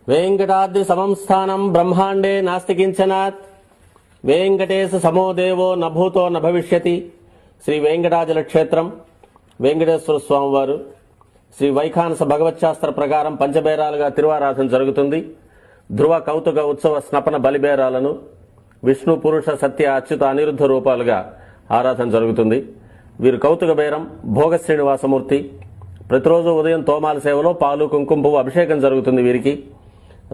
वेंकटाद्रि समं स्थानं ब्रह्मांडे नास्ति किंचनात् वेंकटेश समो देवो न भूतो न भविष्यति श्री वेंकटाचल क्षेत्रम వెంకటేశ్వర స్వామి వారు శ్రీ వైఖానస భగవచ్శాస్త్ర ప్రకారం పంచబేరాలుగా తిరువారాధన జరుగుతుంది. ధ్రువ కౌతుక ఉత్సవ స్నపన బలిబేరాలను విష్ణు పురుష సత్య అచ్యుత అనిరుద్ధ రూపాలుగా ఆరాధన జరుగుతుంది. వీరు కౌతుక బేరం భోగ శ్రీనివాసమూర్తి. ప్రతిరోజు ఉదయం తోమాల సేవలో పాలు కుంకుమ పువ్వు అభిషేకం జరుగుతుంది. వీరికి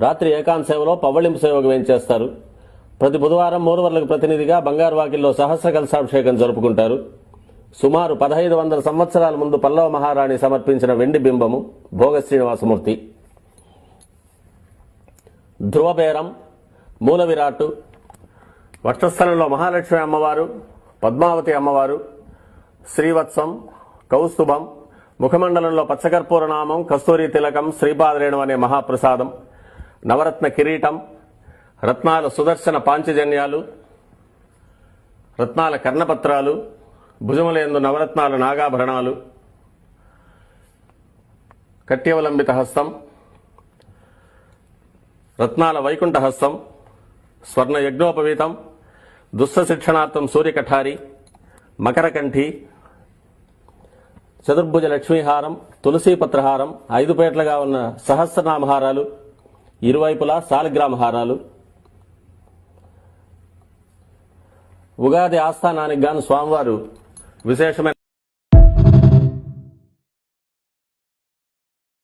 రాత్రి ఏకాంత సేవలో పవ్వళింపు సేవకు వేయించేస్తారు. ప్రతి బుధవారం మూలవర్లకు ప్రతినిధిగా బంగారు వాకిల్లో సహస్ర కలశాభిషేకం జరుపుకుంటారు. సుమారు 1500 సంవత్సరాల ముందు పల్లవ మహారాణి సమర్పించిన వెండి బింబము భోగ శ్రీనివాసమూర్తి. ధ్రువబేరం మూల విరాట్టు వక్షస్థలంలో మహాలక్ష్మి అమ్మవారు, పద్మావతి అమ్మవారు, శ్రీవత్సం, కౌస్తుభం, ముఖమండలంలో పచ్చకర్పూర నామం, కస్తూరి తిలకం, శ్రీపాదరేణం అనే మహాప్రసాదం, నవరత్న కిరీటం, రత్నాల సుదర్శన పాంచజన్యాలు, రత్నాల కర్ణపత్రాలు, భుజములందు నవరత్నాల నాగాభరణాలు, కట్యవలంబిత హస్తం, రత్నాల వైకుంఠ హస్తం, స్వర్ణ యజ్ఞోపవీతం, దుస్స శిక్షణార్థం సూర్యకఠారి, మకరకంఠి, చతుర్భుజ లక్ష్మీహారం, తులసీపత్రహారం, 5 పేట్లుగా ఉన్న సహస్రనామహారాలు, ఇరువైపులా శాలిగ్రామ హారాలు. ఉగాది ఆస్థానానికి గాను స్వామివారు విశేషమైన